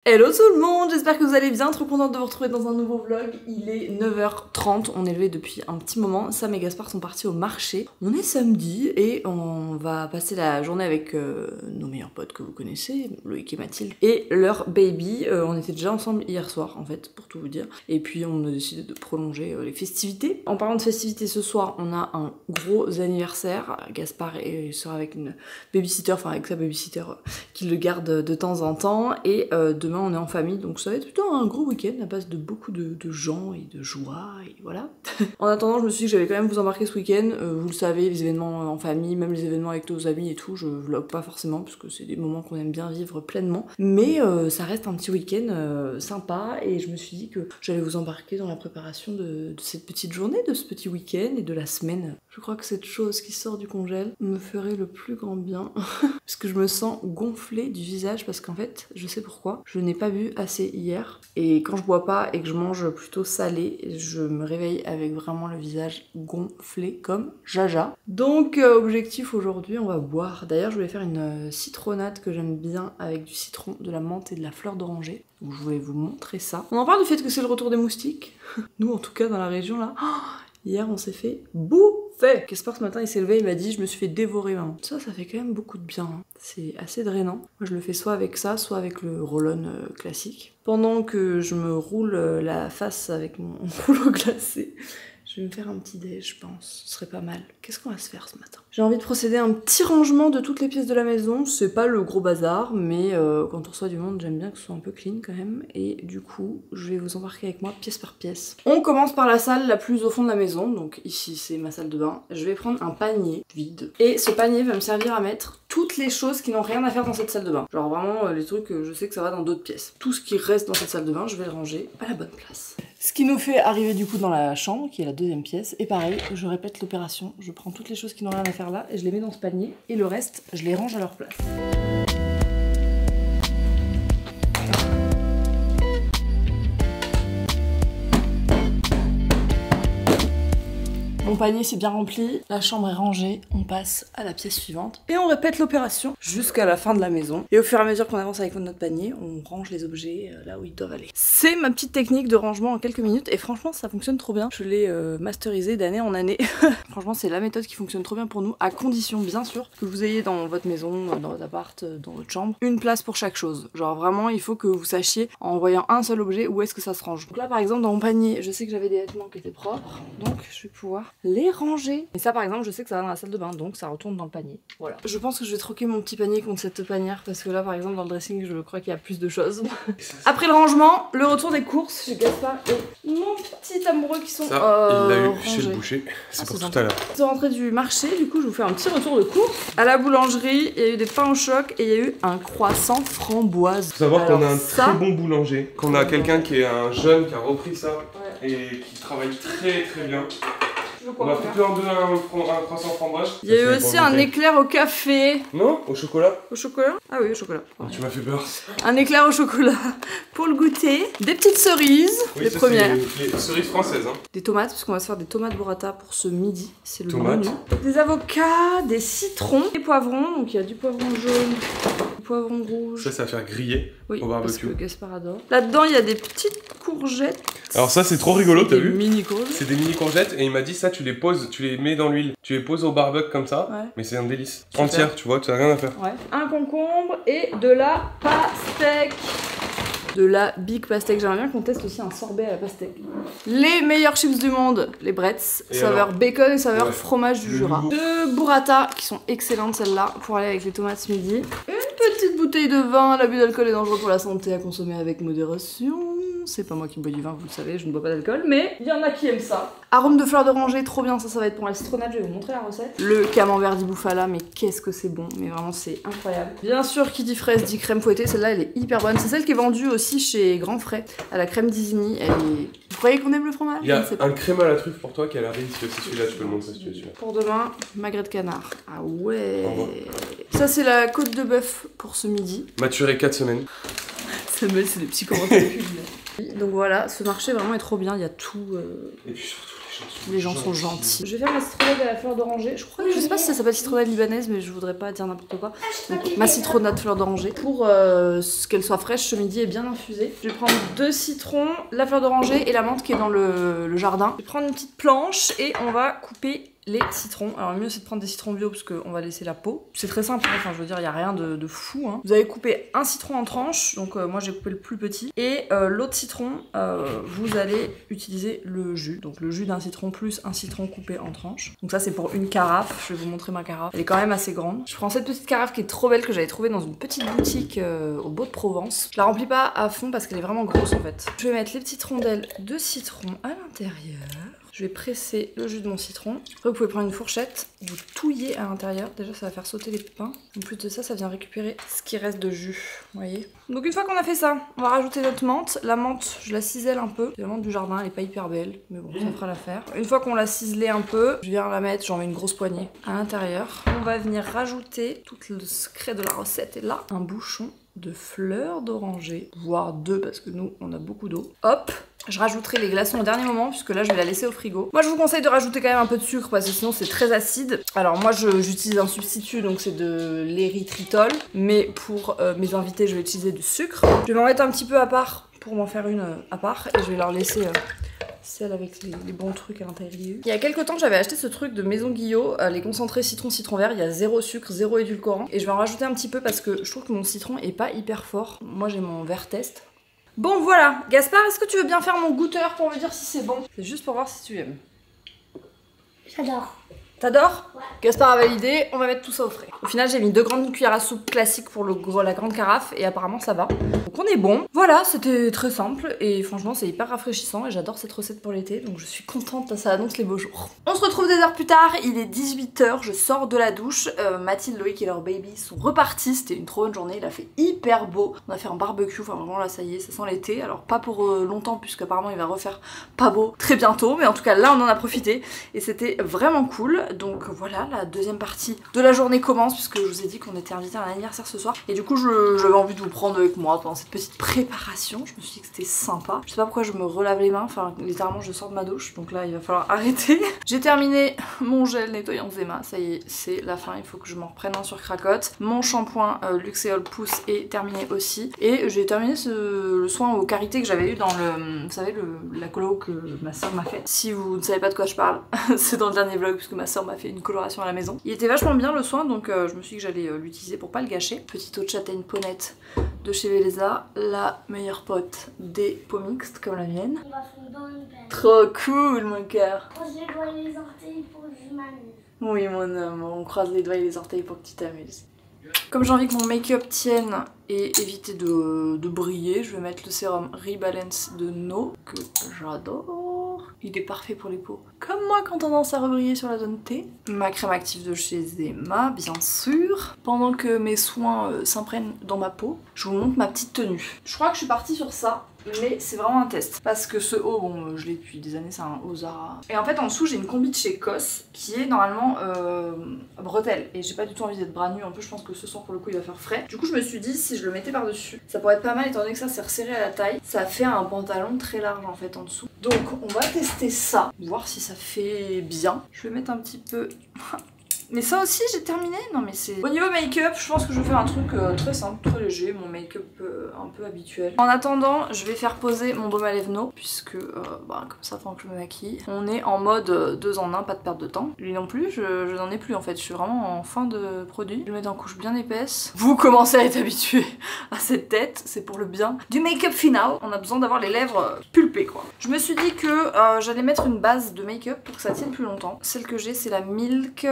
Hello tout le monde, j'espère que vous allez bien, trop contente de vous retrouver dans un nouveau vlog. Il est 9h30, on est levé depuis un petit moment, Sam et Gaspard sont partis au marché. On est samedi et on va passer la journée avec nos meilleurs potes que vous connaissez, Loïc et Mathilde, et leur baby. On était déjà ensemble hier soir en fait, pour tout vous dire. Et puis on a décidé de prolonger les festivités. En parlant de festivités, ce soir on a un gros anniversaire. Gaspard sera avec une babysitter, enfin avec sa babysitter qui le garde de temps en temps. Et demain on est en famille, donc ça va être plutôt un gros week-end à base de beaucoup de gens et de joie, et voilà. En attendant, je me suis dit que j'allais quand même vous embarquer ce week-end. Vous le savez, les événements en famille, même les événements avec nos amis et tout, je vlog pas forcément, parce que c'est des moments qu'on aime bien vivre pleinement. Mais ça reste un petit week-end sympa, et je me suis dit que j'allais vous embarquer dans la préparation de cette petite journée, de ce petit week-end et de la semaine. Je crois que cette chose qui sort du congèle me ferait le plus grand bien, parce que je me sens gonflée du visage, parce qu'en fait, je sais pourquoi, je n'ai pas bu assez hier, et quand je bois pas et que je mange plutôt salé, je me réveille avec vraiment le visage gonflé comme jaja. Donc objectif aujourd'hui, on va boire. D'ailleurs je voulais faire une citronnade que j'aime bien avec du citron, de la menthe et de la fleur d'oranger. Donc je voulais vous montrer ça. On en parle du fait que c'est le retour des moustiques. Nous en tout cas dans la région là. Hier on s'est fait bouffer. Gaspard ce matin il s'est levé, il m'a dit je me suis fait dévorer maman. Ça fait quand même beaucoup de bien, hein. C'est assez drainant. Moi je le fais soit avec ça, soit avec le roll-on classique. Pendant que je me roule la face avec mon rouleau glacé, je vais me faire un petit déj, je pense. Ce serait pas mal. Qu'est-ce qu'on va se faire ce matin? J'ai envie de procéder à un petit rangement de toutes les pièces de la maison. C'est pas le gros bazar, mais quand on reçoit du monde, j'aime bien que ce soit un peu clean quand même. Et du coup, je vais vous embarquer avec moi pièce par pièce. On commence par la salle la plus au fond de la maison. Donc ici, c'est ma salle de bain. Je vais prendre un panier vide. Et ce panier va me servir à mettre toutes les choses qui n'ont rien à faire dans cette salle de bain. Genre vraiment les trucs, je sais que ça va dans d'autres pièces. Tout ce qui reste dans cette salle de bain, je vais le ranger à la bonne place. Ce qui nous fait arriver du coup dans la chambre, qui est la deuxième pièce. Et pareil, je répète l'opération. Je prends toutes les choses qui n'ont rien à faire là et je les mets dans ce panier. Et le reste, je les range à leur place. Mon panier c'est bien rempli, la chambre est rangée, on passe à la pièce suivante et on répète l'opération jusqu'à la fin de la maison. Et au fur et à mesure qu'on avance avec notre panier, on range les objets là où ils doivent aller. C'est ma petite technique de rangement en quelques minutes et franchement ça fonctionne trop bien. Je l'ai masterisé d'année en année. Franchement c'est la méthode qui fonctionne trop bien pour nous, à condition bien sûr que vous ayez dans votre maison, dans votre appart, dans votre chambre, une place pour chaque chose. Genre vraiment il faut que vous sachiez en voyant un seul objet où est-ce que ça se range. Donc là par exemple dans mon panier, je sais que j'avais des vêtements qui étaient propres, donc je vais pouvoir les ranger. Et ça par exemple je sais que ça va dans la salle de bain, donc ça retourne dans le panier. Voilà. Je pense que je vais troquer mon petit panier contre cette panière parce que là par exemple dans le dressing je crois qu'il y a plus de choses. Après le rangement, le retour des courses chez Gaspard et mon petit amoureux qui sont ça, il l'a eu rangés chez le boucher, c'est pour tout à l'heure. Ils sont rentrés du marché, du coup je vous fais un petit retour de courses. À la boulangerie, il y a eu des pains au choc et il y a eu un croissant framboise. Faut savoir qu'on a un très bon boulanger, qu'on a quelqu'un qui est un jeune qui a repris ça et qui travaille très très bien. On va plutôt en deux un croissant framboise. Il y a eu aussi un éclair au café. Non, au chocolat. Au chocolat? Ah oui, au chocolat. Oh, tu m'as fait peur. Un éclair au chocolat pour le goûter. Des petites cerises, oui, les premières. Les cerises françaises. Hein. Des tomates, parce qu'on va se faire des tomates burrata pour ce midi. C'est le menu. Des avocats, des citrons, des poivrons. Donc il y a du poivron jaune, du poivron rouge. Ça va faire griller au barbecue. Parce que Gaspard adore. Là-dedans, il y a des petites courgettes. Alors ça c'est trop rigolo, t'as vu? Mini courgettes. C'est des mini courgettes et il m'a dit ça tu les poses, tu les mets dans l'huile, tu les poses au barbecue comme ça, mais c'est un délice. Super. Entière, tu vois, tu n'as rien à faire. Ouais. Un concombre et de la pastèque. De la big pastèque. J'aimerais bien qu'on teste aussi un sorbet à la pastèque. Les meilleurs chips du monde, les Bretz, saveur bacon et saveur fromage du Jura. Deux burrata qui sont excellentes celles-là pour aller avec les tomates ce midi. Une petite bouteille de vin, l'abus d'alcool est dangereux pour la santé, à consommer avec modération. C'est pas moi qui bois du vin, vous le savez, je ne bois pas d'alcool, mais il y en a qui aiment ça. Arôme de fleur d'oranger, trop bien, ça va être pour la citronnade, je vais vous montrer la recette. Le camembert di bufala, mais qu'est-ce que c'est bon, mais vraiment c'est incroyable. Bien sûr, qui dit fraise dit crème fouettée, celle-là elle est hyper bonne. C'est celle qui est vendue aussi chez Grand Frais, à la crème d'Isigny, elle est... Vous croyez qu'on aime le fromage? Il y a un crème à la truffe pour toi qui a l'air délicieux, c'est celui-là, tu peux le montrer si tu veux celui-là. Pour demain, magret de canard. Ah ouais. Ça c'est la côte de bœuf pour ce midi. Maturé 4 semaines. C'est des petits commentaires. Donc voilà, ce marché vraiment est trop bien, il y a tout. Et puis surtout les Les gens sont gentils. Je vais faire ma citronnade à la fleur d'oranger. Je sais pas si ça s'appelle citronnade libanaise, mais je voudrais pas dire n'importe quoi. Donc, ma citronnade fleur d'oranger pour qu'elle soit fraîche ce midi et bien infusée. Je vais prendre 2 citrons, la fleur d'oranger et la menthe qui est dans le jardin. Je vais prendre une petite planche et on va couper les citrons. Alors le mieux c'est de prendre des citrons bio parce qu'on va laisser la peau. C'est très simple, enfin je veux dire il n'y a rien de fou. Hein. Vous avez coupé un citron en tranches, donc moi j'ai coupé le plus petit. Et l'autre citron, vous allez utiliser le jus. Donc le jus d'un citron plus un citron coupé en tranches. Donc ça c'est pour une carafe, je vais vous montrer ma carafe. Elle est quand même assez grande. Je prends cette petite carafe qui est trop belle que j'avais trouvée dans une petite boutique au Beau de Provence. Je la remplis pas à fond parce qu'elle est vraiment grosse en fait. Je vais mettre les petites rondelles de citron à l'intérieur. Je vais presser le jus de mon citron. Après, vous pouvez prendre une fourchette, vous touillez à l'intérieur. Déjà, ça va faire sauter les pépins. En plus de ça, ça vient récupérer ce qui reste de jus. Vous voyez? Donc, une fois qu'on a fait ça, on va rajouter notre menthe. La menthe, je la cisèle un peu. C'est la menthe du jardin, elle est pas hyper belle, mais bon, ça fera l'affaire. Une fois qu'on l'a ciselée un peu, je viens la mettre, j'en mets une grosse poignée à l'intérieur. On va venir rajouter tout le secret de la recette. Et là, un bouchon de fleurs d'oranger, voire 2 parce que nous, on a beaucoup d'eau. Hop! Je rajouterai les glaçons au dernier moment puisque là je vais la laisser au frigo. Moi je vous conseille de rajouter quand même un peu de sucre parce que sinon c'est très acide. Alors moi j'utilise un substitut donc c'est de l'érythritol. Mais pour mes invités je vais utiliser du sucre. Je vais m'en mettre un petit peu à part pour m'en faire une à part et je vais leur laisser celle avec les bons trucs à l'intérieur. Il y a quelques temps j'avais acheté ce truc de Maison Guillot, les concentrés citron vert. Il y a 0 sucre, 0 édulcorant. Et je vais en rajouter un petit peu parce que je trouve que mon citron est pas hyper fort. Moi j'ai mon verre test. Bon voilà, Gaspard, est-ce que tu veux bien faire mon goûteur pour me dire si c'est bon? C'est juste pour voir si tu aimes. J'adore. T'adores? Ouais. Gaspard a validé, on va mettre tout ça au frais. Au final, j'ai mis 2 grandes cuillères à soupe classiques pour la grande carafe et apparemment ça va. Donc on est bon. Voilà, c'était très simple et franchement c'est hyper rafraîchissant et j'adore cette recette pour l'été donc je suis contente, ça annonce les beaux jours. On se retrouve des heures plus tard, il est 18 h, je sors de la douche. Mathilde, Loïc et leur baby sont repartis, c'était une trop bonne journée, il a fait hyper beau. On a fait un barbecue, enfin vraiment là ça y est, ça sent l'été. Alors pas pour longtemps puisque apparemment il va refaire pas beau très bientôt, mais en tout cas là on en a profité et c'était vraiment cool. Donc voilà, la deuxième partie de la journée commence puisque je vous ai dit qu'on était invité à un anniversaire ce soir. Et du coup j'avais envie de vous prendre avec moi pendant cette petite préparation. Je me suis dit que c'était sympa. Je sais pas pourquoi je me relave les mains, enfin littéralement je sors de ma douche. Donc là il va falloir arrêter. J'ai terminé mon gel nettoyant Zema, ça y est, c'est la fin, il faut que je m'en reprenne un sur Cracotte. Mon shampoing Luxéol Pousse est terminé aussi. Et j'ai terminé le soin aux carités que j'avais eu dans vous savez, la colo que ma soeur m'a fait. Si vous ne savez pas de quoi je parle, c'est dans le dernier vlog puisque ma soeur m'a fait une coloration à la maison. Il était vachement bien le soin donc je me suis dit que j'allais l'utiliser pour pas le gâcher. Petite eau de châtaigne Ponette de chez Veleza, la meilleure pote des peaux mixtes comme la mienne. On va fondre une peine. Trop cool mon cœur. Je vais voir les orteils pour que je m'amuse. Oui mon amour, on croise les doigts et les orteils pour que tu t'amuses. Comme j'ai envie que mon make-up tienne et éviter de briller, je vais mettre le sérum Rebalance de No que j'adore. Il est parfait pour les peaux comme moi quand on tendance à rebriller sur la zone T. Ma crème active de chez Zema, bien sûr. Pendant que mes soins s'imprègnent dans ma peau, je vous montre ma petite tenue. Je crois que je suis partie sur ça. Mais c'est vraiment un test parce que ce haut, bon je l'ai depuis des années, c'est un haut Zara. Et en fait en dessous j'ai une combi de chez COS qui est normalement bretelle. Et j'ai pas du tout envie d'être bras nus, en plus je pense que ce soir pour le coup il va faire frais. Du coup je me suis dit si je le mettais par dessus, ça pourrait être pas mal étant donné que ça c'est resserré à la taille. Ça fait un pantalon très large en fait en dessous. Donc on va tester ça, voir si ça fait bien. Je vais mettre un petit peu... Mais ça aussi j'ai terminé, non mais c'est... Au niveau make-up, je pense que je vais faire un truc très simple, très léger, mon make-up un peu habituel. En attendant, je vais faire poser mon baume à lèvres No, puisque comme ça pendant que je me maquille. On est en mode 2 en 1, pas de perte de temps. Lui non plus, je n'en ai plus en fait, je suis vraiment en fin de produit. Je vais le mettre en couche bien épaisse. Vous commencez à être habitué à cette tête, c'est pour le bien du make-up final. On a besoin d'avoir les lèvres pulpées quoi. Je me suis dit que j'allais mettre une base de make-up pour que ça tienne plus longtemps. Celle que j'ai c'est la Milk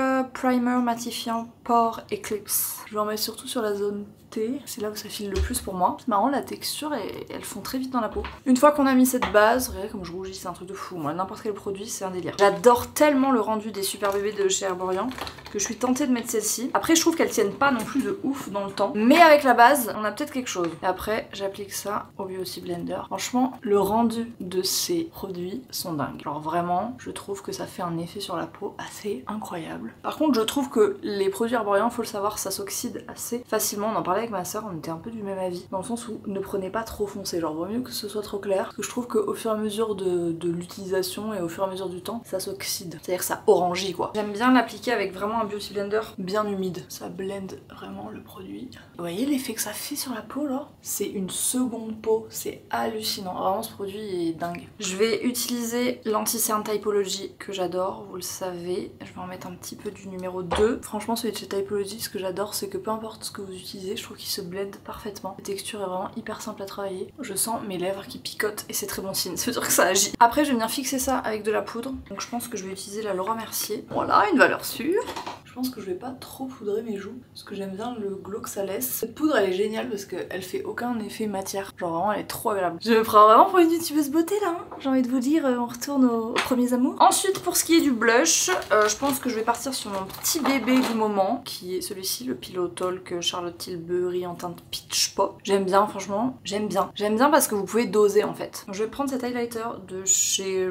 Primer matifiant Pore Eclipse. Je vais en mettre surtout sur la zone T, c'est là où ça file le plus pour moi. C'est marrant, la texture et elles fond très vite dans la peau. Une fois qu'on a mis cette base, regardez comme je rougis, c'est un truc de fou. Moi, n'importe quel produit, c'est un délire. J'adore tellement le rendu des Super Bébés de chez Herborian que je suis tentée de mettre celle-ci. Après, je trouve qu'elles tiennent pas non plus de ouf dans le temps. Mais avec la base, on a peut-être quelque chose. Et après, j'applique ça au Beauty Blender. Franchement, le rendu de ces produits sont dingues. Alors vraiment, je trouve que ça fait un effet sur la peau assez incroyable. Par contre, je trouve que les produits Herborian, faut le savoir, ça s'oxyde assez facilement. On en parlait parlais avec ma soeur, on était un peu du même avis, dans le sens où ne prenez pas trop foncé, genre vaut mieux que ce soit trop clair, parce que je trouve qu'au fur et à mesure de l'utilisation et au fur et à mesure du temps, ça s'oxyde, c'est-à-dire ça orangit quoi. J'aime bien l'appliquer avec vraiment un beauty blender bien humide, ça blende vraiment le produit. Vous voyez l'effet que ça fait sur la peau là? C'est une seconde peau, c'est hallucinant, vraiment ce produit est dingue. Je vais utiliser l'anti-cerne Typology que j'adore, vous le savez, je vais en mettre un petit peu du numéro 2. Franchement celui de chez Typology, ce que j'adore c'est que peu importe ce que vous utilisez, je trouve qu'il se blende parfaitement. La texture est vraiment hyper simple à travailler. Je sens mes lèvres qui picotent et c'est très bon signe, ça veut dire que ça agit. Après je vais venir fixer ça avec de la poudre, donc je pense que je vais utiliser la Laura Mercier. Voilà, une valeur sûre. Je pense que je vais pas trop poudrer mes joues, parce que j'aime bien le glow que ça laisse. Cette poudre elle est géniale parce qu'elle fait aucun effet matière, genre vraiment elle est trop agréable. Je me prends vraiment pour une youtubeuse beauté là, hein. J'ai envie de vous dire, on retourne aux premiers amours. Ensuite pour ce qui est du blush, je pense que je vais partir sur mon petit bébé du moment, qui est celui-ci, le Pillow Talk Charlotte Tilbury en teinte Peach Pop. J'aime bien franchement, j'aime bien. J'aime bien parce que vous pouvez doser en fait. Donc, je vais prendre cet highlighter de chez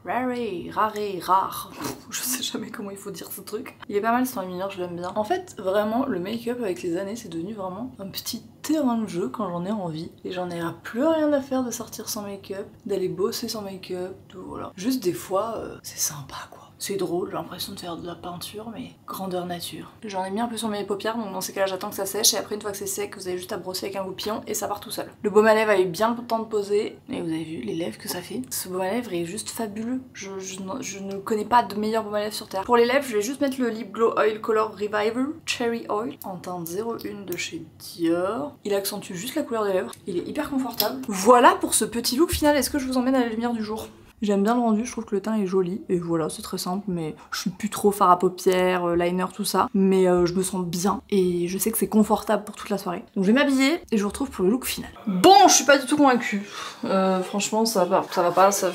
Rare, je sais jamais comment il faut dire ce truc. Il est pas mal, c'est un mineur, je l'aime bien. En fait, vraiment, le make-up avec les années, c'est devenu vraiment un petit terrain de jeu quand j'en ai envie. Et j'en ai plus rien à faire de sortir sans make-up, d'aller bosser sans make-up, tout voilà. Juste des fois, c'est sympa quoi. C'est drôle, j'ai l'impression de faire de la peinture, mais grandeur nature. J'en ai mis un peu sur mes paupières, donc dans ces cas-là, j'attends que ça sèche. Et après, une fois que c'est sec, vous avez juste à brosser avec un goupillon et ça part tout seul. Le baume à lèvres a eu bien le temps de poser. Et vous avez vu les lèvres que ça fait. Ce baume à lèvres est juste fabuleux. Je ne connais pas de meilleur baume à lèvres sur terre. Pour les lèvres, je vais juste mettre le Lip Glow Oil Color Reviver Cherry Oil en teinte 01 de chez Dior. Il accentue juste la couleur des lèvres. Il est hyper confortable. Voilà pour ce petit look final. Est-ce que je vous emmène à la lumière du jour? J'aime bien le rendu, je trouve que le teint est joli, et voilà, c'est très simple, mais je suis plus trop fard à paupières, liner, tout ça, mais je me sens bien, et je sais que c'est confortable pour toute la soirée. Donc je vais m'habiller, et je vous retrouve pour le look final. Bon, je suis pas du tout convaincue. Franchement, ça va pas, ça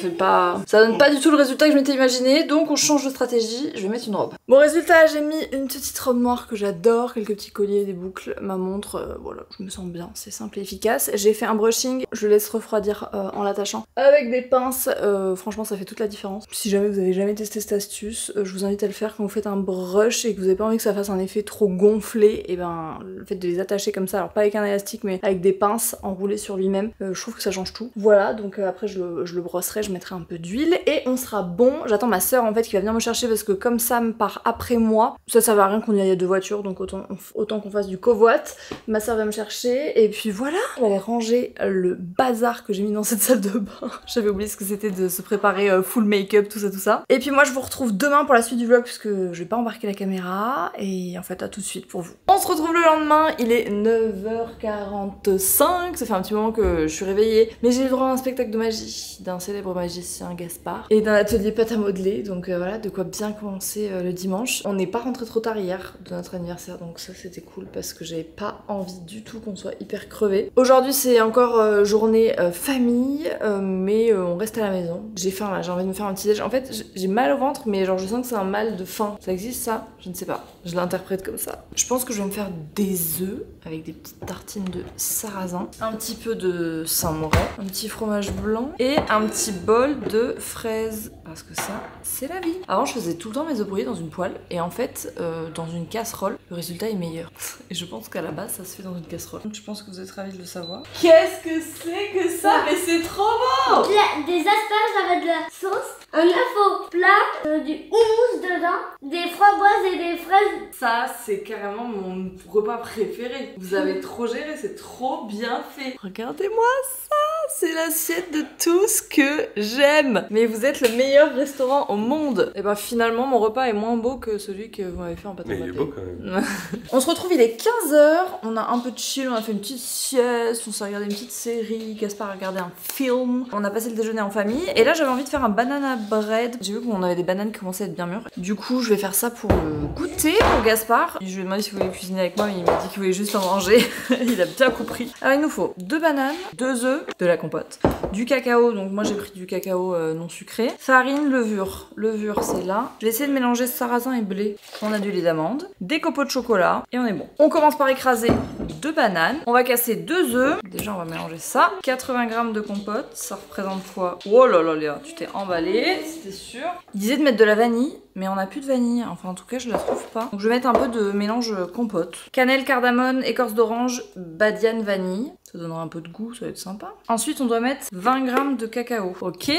donne pas du tout le résultat que je m'étais imaginé, donc on change de stratégie, je vais mettre une robe. Bon résultat, j'ai mis une petite robe noire que j'adore, quelques petits colliers, des boucles, ma montre, voilà, je me sens bien, c'est simple et efficace. J'ai fait un brushing, je le laisse refroidir en l'attachant avec des pinces, franchement ça fait toute la différence. Si jamais vous avez jamais testé cette astuce, je vous invite à le faire quand vous faites un brush et que vous avez pas envie que ça fasse un effet trop gonflé, et ben le fait de les attacher comme ça, alors pas avec un élastique mais avec des pinces enroulées sur lui-même, je trouve que ça change tout. Voilà, donc après je le brosserai, je mettrai un peu d'huile et on sera bon. J'attends ma soeur en fait qui va venir me chercher parce que comme Sam part après moi, ça servait à rien qu'on y aille à deux voitures, donc autant qu'on fasse du covoit. Ma soeur va me chercher et puis voilà, on va aller ranger le bazar que j'ai mis dans cette salle de bain. J'avais oublié ce que c'était de se préparer full make-up, tout ça. Et puis moi je vous retrouve demain pour la suite du vlog puisque je vais pas embarquer la caméra et en fait à tout de suite pour vous. On se retrouve le lendemain, il est 9h45, ça fait un petit moment que je suis réveillée, mais j'ai le droit à un spectacle de magie d'un célèbre magicien Gaspard et d'un atelier pâte à modeler, donc voilà de quoi bien commencer le dimanche. On n'est pas rentré trop tard hier de notre anniversaire, donc ça c'était cool parce que j'avais pas envie du tout qu'on soit hyper crevé. Aujourd'hui c'est encore journée famille, mais on reste à la maison. J'ai faim là, j'ai envie de me faire un petit déj. En fait j'ai mal au ventre, mais genre je sens que c'est un mal de faim. Ça existe ça? Je ne sais pas, je l'interprète comme ça. Je pense que je vais me faire des œufs avec des petites tartines de sarrasin, un petit peu de Saint-Maurel, un petit fromage blanc et un petit bol de fraises, parce que ça c'est la vie. Avant je faisais tout le temps mes œufs brouillés dans une poêle et en fait dans une casserole le résultat est meilleur. Et je pense qu'à la base ça se fait dans une casserole. Donc je pense que vous êtes ravis de le savoir. Qu'est-ce que c'est que ça? Mais c'est trop bon! Des asperges avec de la sauce, un œuf au plat, du houmous dedans, des framboises et des fraises. Ça c'est carrément mon repas préféré. Vous avez trop géré, c'est trop bien fait. Regardez-moi ça! C'est l'assiette de tout ce que j'aime. Mais vous êtes le meilleur restaurant au monde. Et ben finalement mon repas est moins beau que celui que vous m'avez fait en pâte à modeler. Mais il est beau quand même. On se retrouve, il est 15h, on a un peu de chill, on a fait une petite sieste, on s'est regardé une petite série, Gaspard a regardé un film, on a passé le déjeuner en famille et là j'avais envie de faire un banana bread. J'ai vu qu'on avait des bananes qui commençaient à être bien mûres. Du coup je vais faire ça pour le goûter pour Gaspard. Je lui ai demandé s'il voulait cuisiner avec moi, mais il m'a dit qu'il voulait juste en manger. Il a bien compris. Alors il nous faut 2 bananes, 2 œufs, de la compote, du cacao, donc moi j'ai pris du cacao non sucré, farine, levure. Levure c'est là. Je vais essayer de mélanger sarrasin et blé. On a du lait d'amande, des copeaux de chocolat et on est bon. On commence par écraser 2 bananes. On va casser 2 œufs. Déjà, on va mélanger ça. 80 g de compote. Ça représente quoi? Oh là là, Léa, tu t'es emballée, c'était sûr. Il disait de mettre de la vanille, mais on n'a plus de vanille. Enfin, en tout cas, je la trouve pas. Donc, je vais mettre un peu de mélange compote. Cannelle, cardamone, écorce d'orange, badiane, vanille. Ça donnera un peu de goût, ça va être sympa. Ensuite, on doit mettre 20 g de cacao. Ok.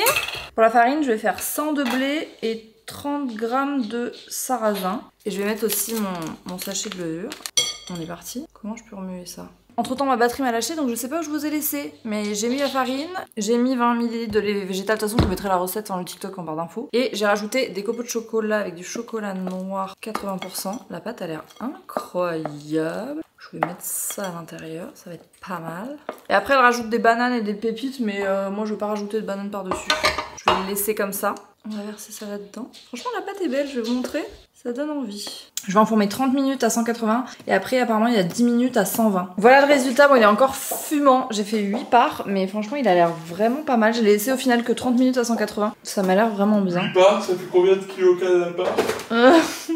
Pour la farine, je vais faire 100 de blé et 30 g de sarrasin. Et je vais mettre aussi mon sachet de levure. On est parti. Comment je peux remuer ça? Entre temps, ma batterie m'a lâché, donc je sais pas où je vous ai laissé. Mais j'ai mis la farine, j'ai mis 20 ml de lait végétal. De toute façon, je vous mettrai la recette dans le TikTok en barre d'infos. Et j'ai rajouté des copeaux de chocolat avec du chocolat noir 80%. La pâte a l'air incroyable. Je vais mettre ça à l'intérieur, ça va être pas mal. Et après, elle rajoute des bananes et des pépites, mais moi, je vais pas rajouter de bananes par-dessus. Je vais le laisser comme ça. On va verser ça là-dedans. Franchement, la pâte est belle, je vais vous montrer. Ça donne envie. Je vais enfourner 30 minutes à 180 et après apparemment il y a 10 minutes à 120. Voilà le résultat, bon il est encore fumant. J'ai fait 8 parts mais franchement il a l'air vraiment pas mal. Je l'ai laissé au final que 30 minutes à 180. Ça m'a l'air vraiment bien. 8 parts, ça fait combien de kilocalories la part?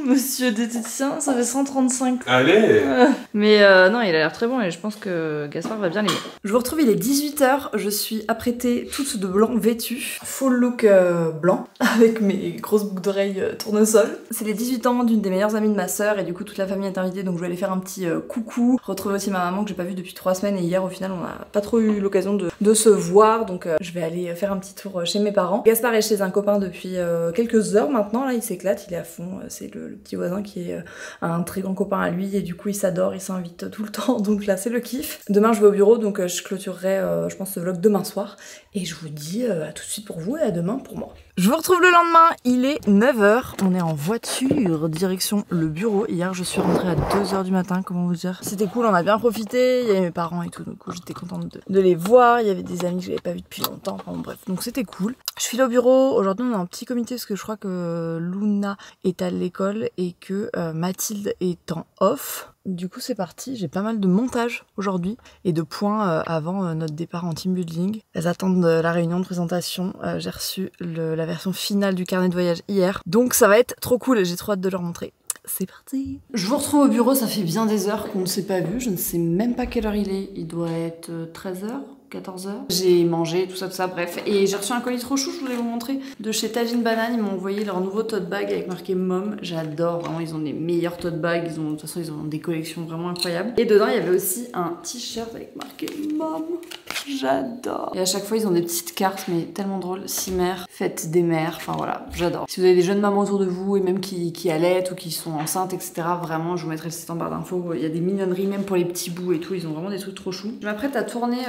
Monsieur diététicien, ça fait 135. Allez Mais non il a l'air très bon et je pense que Gaspard va bien l'aimer. Je vous retrouve, il est 18 h, je suis apprêtée toute de blanc vêtue. Full look blanc avec mes grosses boucles d'oreilles tournesol. C'est les 18 ans d'une des meilleures amies de ma sœur et du coup toute la famille est invitée donc je vais aller faire un petit coucou. Retrouver aussi ma maman que j'ai pas vue depuis 3 semaines et hier au final on n'a pas trop eu l'occasion de se voir donc je vais aller faire un petit tour chez mes parents. Gaspard est chez un copain depuis quelques heures maintenant, là il s'éclate, il est à fond, c'est le petit voisin qui est un très grand copain à lui et du coup il s'adore, il s'invite tout le temps donc là c'est le kiff. Demain je vais au bureau donc je clôturerai je pense ce vlog demain soir et je vous dis à tout de suite pour vous et à demain pour moi. Je vous retrouve le lendemain, il est 9 h, on est en voiture, direction le bureau. Hier je suis rentrée à 2 h du matin, comment vous dire. C'était cool, on a bien profité, il y avait mes parents et tout, donc j'étais contente de les voir. Il y avait des amis que j'avais pas vus depuis longtemps, enfin bon, bref, donc c'était cool. Je file au bureau, aujourd'hui on a un petit comité parce que je crois que Luna est à l'école et que Mathilde est en off. Du coup c'est parti, j'ai pas mal de montage aujourd'hui et de points avant notre départ en team building. Elles attendent la réunion de présentation, j'ai reçu la version finale du carnet de voyage hier. Donc ça va être trop cool, j'ai trop hâte de leur montrer. C'est parti. Je vous retrouve au bureau, ça fait bien des heures qu'on ne s'est pas vu, je ne sais même pas quelle heure il est. Il doit être 13 h. 14 h. J'ai mangé, tout ça, bref. Et j'ai reçu un colis trop chou, je voulais vous montrer. De chez Tajine Banane, ils m'ont envoyé leur nouveau tote bag avec marqué Mom. J'adore, vraiment, ils ont les meilleurs tote bags. De toute façon, ils ont des collections vraiment incroyables. Et dedans, il y avait aussi un t-shirt avec marqué Mom. J'adore. Et à chaque fois, ils ont des petites cartes, mais tellement drôles. 6 mères, fête des mères, enfin voilà, j'adore. Si vous avez des jeunes mamans autour de vous et même qui allaitent ou qui sont enceintes, etc., vraiment, je vous mettrai le site en barre d'infos. Il y a des mignonneries, même pour les petits bouts et tout. Ils ont vraiment des trucs trop choux. Je m'apprête à tourner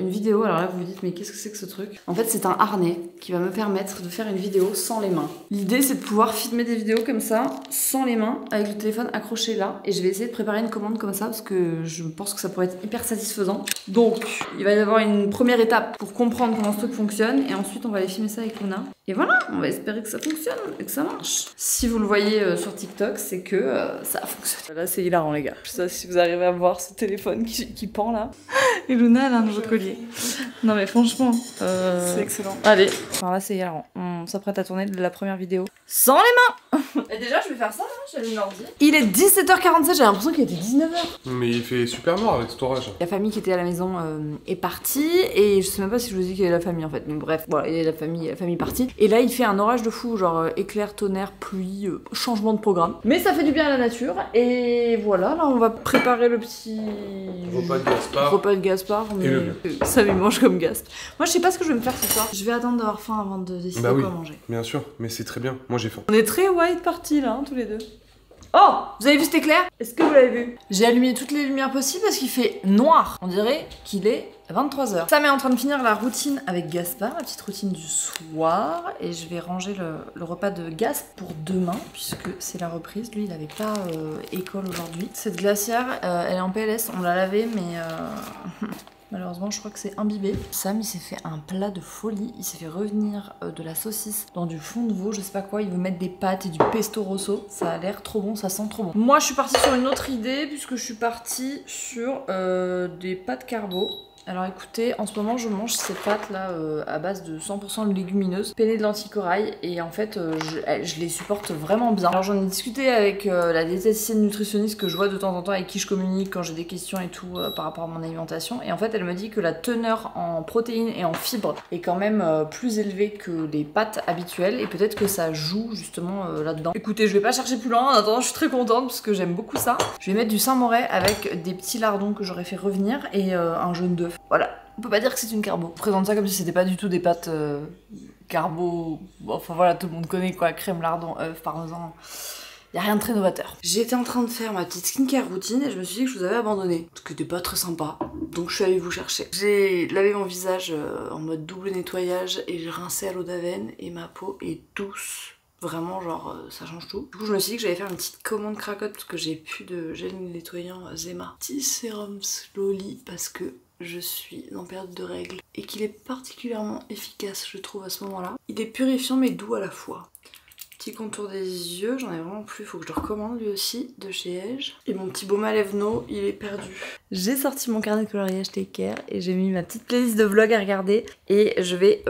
une vidéo, alors là vous vous dites mais qu'est-ce que c'est que ce truc? En fait c'est un harnais qui va me permettre de faire une vidéo sans les mains. L'idée c'est de pouvoir filmer des vidéos comme ça, sans les mains, avec le téléphone accroché là, et je vais essayer de préparer une commande comme ça parce que je pense que ça pourrait être hyper satisfaisant. Donc il va y avoir une première étape pour comprendre comment ce truc fonctionne et ensuite on va aller filmer ça avec Luna. Et voilà, on va espérer que ça fonctionne et que ça marche. Si vous le voyez sur TikTok, c'est que ça fonctionne. Là c'est hilarant les gars. Je sais pas si vous arrivez à voir ce téléphone qui pend là. Et Luna elle a un nouveau collier. Non mais franchement, c'est excellent. Allez, enfin là c'est hilarant. On s'apprête à tourner la première vidéo sans les mains. Et déjà je vais faire ça là, j'allume l'ordi. Il est 17 h 47, j'ai l'impression qu'il était 19 h. Mais il fait super noir avec cet orage. La famille qui était à la maison est partie et je sais même pas si je vous dis qu'il y a la famille en fait. Donc bref, voilà, il y a la famille partie. Et là il fait un orage de fou, genre éclair, tonnerre, pluie, changement de programme. Mais ça fait du bien à la nature et voilà, là on va préparer le petit repas de Gaspard. Mais ça lui mange comme Gasp. Moi je sais pas ce que je vais me faire ce soir. Je vais attendre d'avoir faim avant de décider quoi manger. Bien sûr, mais c'est très bien. Moi j'ai faim. On est très white party là, tous les deux. Oh, vous avez vu cet éclair? Est-ce que vous l'avez vu? J'ai allumé toutes les lumières possibles parce qu'il fait noir. On dirait qu'il est 23 h. Sam est en train de finir la routine avec Gaspard, la petite routine du soir. Et je vais ranger le repas de Gasp pour demain, puisque c'est la reprise. Lui, il n'avait pas école aujourd'hui. Cette glacière, elle est en PLS. On l'a lavée, mais... malheureusement, je crois que c'est imbibé. Sam, il s'est fait un plat de folie. Il s'est fait revenir de la saucisse dans du fond de veau, je sais pas quoi. Il veut mettre des pâtes et du pesto rosso. Ça a l'air trop bon, ça sent trop bon. Moi, je suis partie sur une autre idée, puisque je suis partie sur des pâtes carbo. Alors écoutez, en ce moment je mange ces pâtes là à base de 100% de légumineuses, penne de lentilles corail, et en fait je les supporte vraiment bien. Alors j'en ai discuté avec la diététicienne nutritionniste que je vois de temps en temps, avec qui je communique quand j'ai des questions et tout par rapport à mon alimentation, et en fait elle me dit que la teneur en protéines et en fibres est quand même plus élevée que les pâtes habituelles, et peut-être que ça joue justement là-dedans. Écoutez, je vais pas chercher plus loin, en attendant je suis très contente parce que j'aime beaucoup ça. Je vais mettre du Saint-Moré avec des petits lardons que j'aurais fait revenir et un jaune d'œuf. Voilà, on peut pas dire que c'est une carbo. On présente ça comme si c'était pas du tout des pâtes carbo. Enfin voilà, tout le monde connaît quoi, crème, lardon, œuf, parmesan. Y a rien de très novateur. J'étais en train de faire ma petite skincare routine et je me suis dit que je vous avais abandonné, ce qui était pas très sympa, donc je suis allée vous chercher. J'ai lavé mon visage en mode double nettoyage et j'ai rincé à l'eau d'Aven et ma peau est douce. Vraiment, genre, ça change tout. Du coup, je me suis dit que j'allais faire une petite commande cracotte parce que j'ai plus de gel nettoyant Zema. Petit sérum Slowly parce que je suis en période de règles et qu'il est particulièrement efficace, je trouve, à ce moment-là. Il est purifiant mais doux à la fois. Petit contour des yeux, j'en ai vraiment plus, faut que je le recommande lui aussi, de chez Ege. Et mon petit baume à lèvres No, il est perdu. J'ai sorti mon carnet de coloriage Take Care et j'ai mis ma petite playlist de vlog à regarder et je vais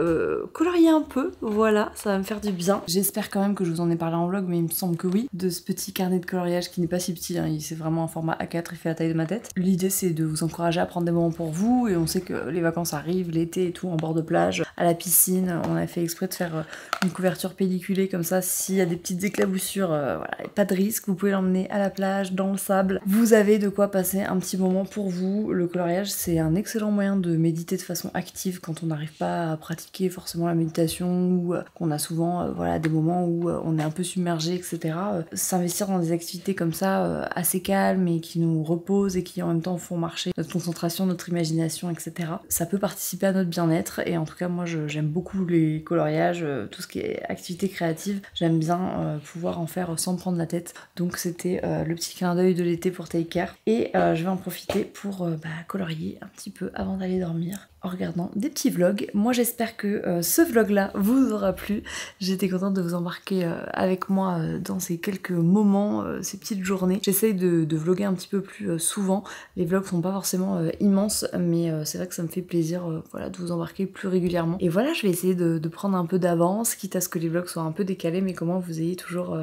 colorier un peu, voilà, ça va me faire du bien. J'espère quand même que je vous en ai parlé en vlog, mais il me semble que oui, de ce petit carnet de coloriage qui n'est pas si petit, hein, c'est vraiment un format A4, il fait la taille de ma tête. L'idée c'est de vous encourager à prendre des moments pour vous, et on sait que les vacances arrivent, l'été et tout, en bord de plage, à la piscine, on a fait exprès de faire une couverture pelliculée comme ça. S'il y a des petites éclaboussures, voilà, pas de risque, vous pouvez l'emmener à la plage, dans le sable. Vous avez de quoi passer un petit moment pour vous. Le coloriage, c'est un excellent moyen de méditer de façon active quand on n'arrive pas à pratiquer forcément la méditation, ou qu'on a souvent voilà, des moments où on est un peu submergé, etc. S'investir dans des activités comme ça, assez calmes et qui nous reposent et qui en même temps font marcher notre concentration, notre imagination, etc. Ça peut participer à notre bien-être, et en tout cas moi j'aime beaucoup les coloriages, tout ce qui est activité créative. J'aime bien pouvoir en faire sans me prendre la tête. Donc c'était le petit clin d'œil de l'été pour Take Care. Et je vais en profiter pour colorier un petit peu avant d'aller dormir en regardant des petits vlogs. Moi j'espère que ce vlog là vous aura plu. J'étais contente de vous embarquer avec moi dans ces quelques moments, ces petites journées. J'essaye de vlogger un petit peu plus souvent. Les vlogs sont pas forcément immenses, mais c'est vrai que ça me fait plaisir voilà, de vous embarquer plus régulièrement. Et voilà, je vais essayer de prendre un peu d'avance, quitte à ce que les vlogs soient un peu décalés, mais comment vous ayez toujours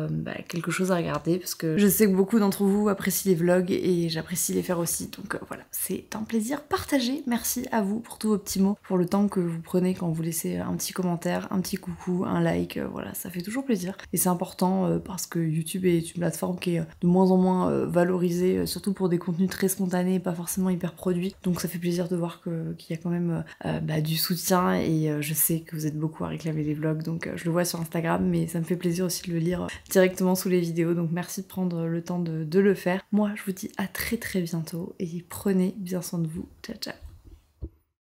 quelque chose à regarder, parce que je sais que beaucoup d'entre vous apprécient les vlogs et j'apprécie les faire aussi. Donc voilà, c'est un plaisir partagé. Merci à vous pour tous vos petits mots, pour le temps que vous prenez quand vous laissez un petit commentaire, un petit coucou, un like, voilà, ça fait toujours plaisir. Et c'est important parce que YouTube est une plateforme qui est de moins en moins valorisée, surtout pour des contenus très spontanés, pas forcément hyper produits. Donc ça fait plaisir de voir qu'il y a quand même du soutien, et je sais que vous êtes beaucoup à réclamer les vlogs, donc je le vois sur Instagram, mais ça me fait plaisir aussi de le lire directement sous les vidéos, donc merci de prendre le temps de le faire. Moi je vous dis à très très bientôt et prenez bien soin de vous. Ciao ciao.